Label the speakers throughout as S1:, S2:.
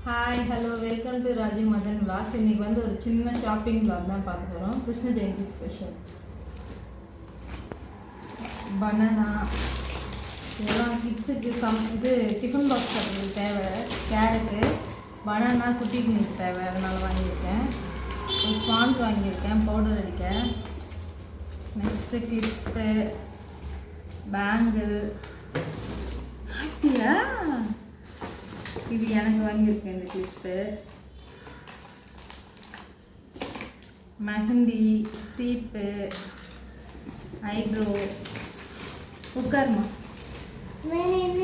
S1: Hi hello welcome to Raji Madhan vlogs. இன்றைக்கி வந்து ஒரு சின்ன ஷாப்பிங் விளாக் தான் பார்க்க போகிறோம். கிருஷ்ண ஜெயந்தி ஸ்பெஷல். பனானா இதெல்லாம் கிட்ஸுக்கு இது டிஃபன் பாக்ஸ் பண்ணுறதுக்கு தேவை. கேரட்டு பனானா குட்டிங்களுக்கு தேவை, அதனால் வாங்கியிருக்கேன். ஒரு ஸ்பாஞ்ச் வாங்கியிருக்கேன் பவுடர் அடிக்க. Next clip, bangle. ஹாப்பியா இது எனக்கு வாங்கியிருக்கேன். இந்த கிளிப்பு, மெஹந்தி, சீப்பு, ஐப்ரோ. உட்காருமா. வேறு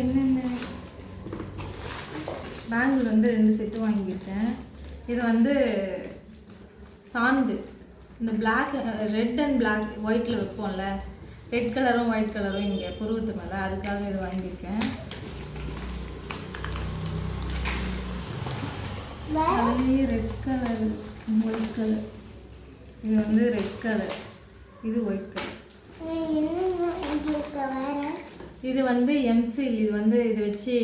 S1: என்னென்ன பேங்கிள் வந்து 2 செட்டு வாங்கியிருக்கேன். இது வந்து சாந்து, இந்த பிளாக் ரெட் அண்ட் பிளாக் ஒயிட்டில் வைப்போம்ல, ரெட் கலரும் ஒயிட் கலரும் இங்கே புருவத்து மேலே, அதுக்காக இது வாங்கியிருக்கேன். Red colour, white colour. இது வந்து ரெட் கலர், இது ஒயிட் கலர். இது வந்து எம்சில். இது வந்து இது வச்சு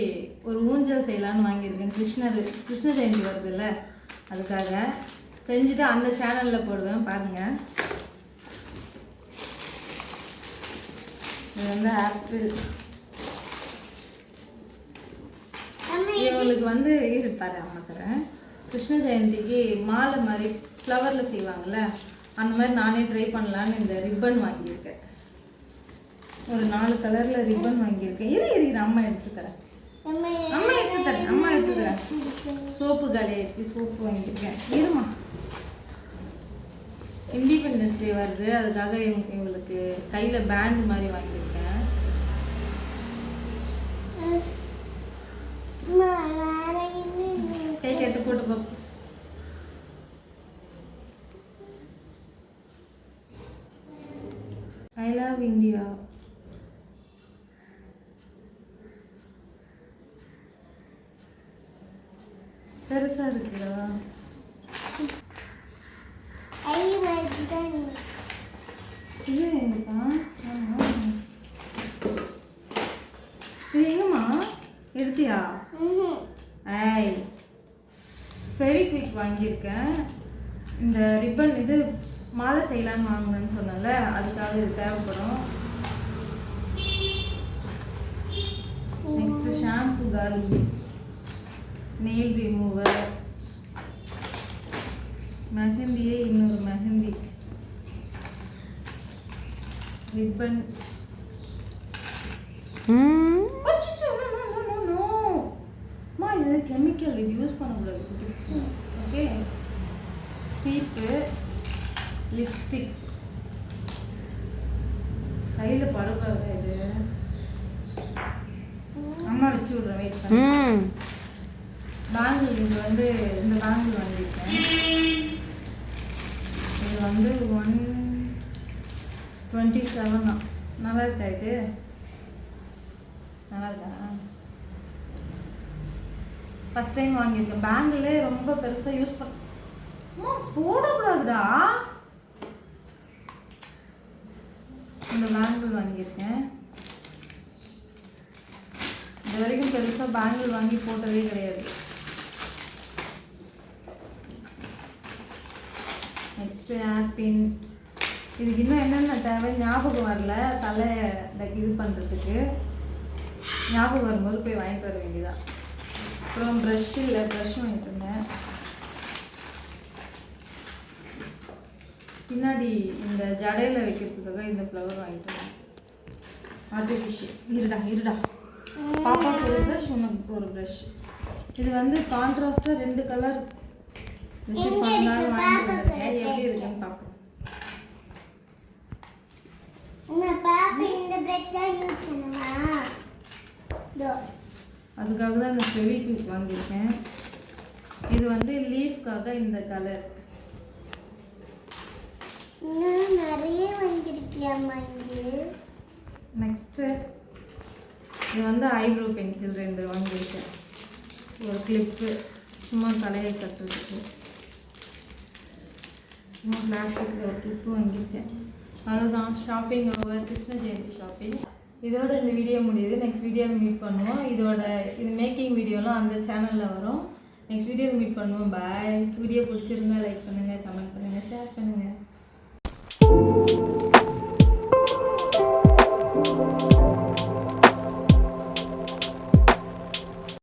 S1: ஒரு ஊஞ்சல் செய்யலான்னு வாங்கியிருக்கேன். கிருஷ்ண ஜெயந்தி வருதுல்ல, அதுக்காக செஞ்சுட்டு அந்த சேனலில் போடுவேன், பாருங்கள். இது வந்து ஆப்பிள். இவங்களுக்கு வந்து இருப்பாரு அம்மா தரேன். கிருஷ்ண ஜெயந்திக்கு மாலை மாதிரி ஃப்ளவரில் செய்வாங்கள்ல, அந்த மாதிரி நானே ட்ரை பண்ணலான்னு இந்த ரிப்பன் வாங்கியிருக்கேன். ஒரு 4 கலரில் ரிப்பன் வாங்கியிருக்கேன். இரு அம்மா எடுத்து தரேன். அம்மா எடுத்து தரேன். சோப்பு காலியாச்சு, சோப்பு வாங்கியிருக்கேன். இருமா, இண்டிபெண்டன்ஸ் டே வருது, அதுக்காக இவங்களுக்கு கையில் பேண்ட் மாதிரி வாங்கியிருக்கேன். கை கட்டு போட்டு பார்ப்போம். I love India. பெருசா இருக்குதா? இது எங்கப்பா? இது எங்கம்மா எடுத்தியா? ஐய், ஃபெவிக்விக் வாங்கியிருக்கேன். இந்த ரிப்பன் இது மாலை செய்யலான்னு வாங்கினேன்னு சொன்னல, அதுக்காக இது தேவைப்படும். நெக்ஸ்ட்டு ஷாம்பு காலி, நெயில் ரிமூவர், மெஹந்தியே இன்னொரு மெஹந்தி, ரிப்பன். இது கெமிக்கல், இது யூஸ் பண்ணக்கூடாது. ஓகே. சீப்பு, லிப்ஸ்டிக். கையில் படக்கூடாது. இது அம்மா வச்சு விட்றேன், வெயிட் பண்ணி. பேங்கிள், இது வந்து இந்த பேங்கிள் வாங்கியிருக்கேன். இது வந்து 127. நல்லா இருக்கா? இது நல்லா இருக்கா? ஃபஸ்ட் டைம் வாங்கியிருக்கேன். பேங்கிளே ரொம்ப பெருசாக யூஸ் போடக்கூடாதுடா. இந்த பேங்கிள் வாங்கியிருக்கேன். இது வரைக்கும் பெருசாக பேங்கிள் வாங்கி போட்டதே கிடையாது. நெக்ஸ்ட்டு ஆப்பின். இதுக்கு இன்னும் என்னென்ன தேவை ஞாபகம் வரல, தலை இது பண்ணுறதுக்கு. ஞாபகம் வரும்போது போய் வாங்கிட்டு வர வேண்டியதான். அப்புறம் ப்ரஷ் இல்லை, ப்ரஷ் வாங்கிட்டு இருந்தேன். பின்னாடி இந்த ஜடையில் வைக்கிறதுக்காக இந்த ஃப்ளவர் வாங்கிட்டு இருந்தேன். ஆர்டிஃபிஷியல். இருடா பாப்பாவுக்கு ஒரு ப்ரஷ், உனக்கு ஒரு ப்ரஷ். இது வந்து கான்ட்ராஸ்டாக 2 கலர் வச்சு பண்ணாலும் வாங்கிட்டு வந்திருக்கேன். எப்படி இருக்குன்னு பார்ப்போம். அதுக்காக தான் இந்த ஃபெவிக்விக் வாங்கியிருக்கேன். இது வந்து லீஃப்காக இந்த கலர். நிறைய வாங்கியிருக்கியாம்மா இது. நெக்ஸ்ட்டு இது வந்து ஐப்ரோ பென்சில் 2 வாங்கியிருக்கேன். ஒரு கிளிப்பு சும்மா தலையை கட்டுறதுக்கு. சும்மா பிளாஸ்டிக்கில் ஒரு கிளிப்பு வாங்கியிருக்கேன். அவ்வளோதான். Shopping over. Krishna Jayanthi shopping. இதோட இந்த வீடியோ முடியுது. நெக்ஸ்ட் வீடியோவில் மீட் பண்ணுவோம். இது மேக்கிங் வீடியோலாம் அந்த சேனலில் வரும். நெக்ஸ்ட் வீடியோவில் மீட் பண்ணுவோம். பாய். வீடியோ பிடிச்சிருந்தா லைக் பண்ணுங்கள், கமெண்ட் பண்ணுங்கள், ஷேர் பண்ணுங்கள்.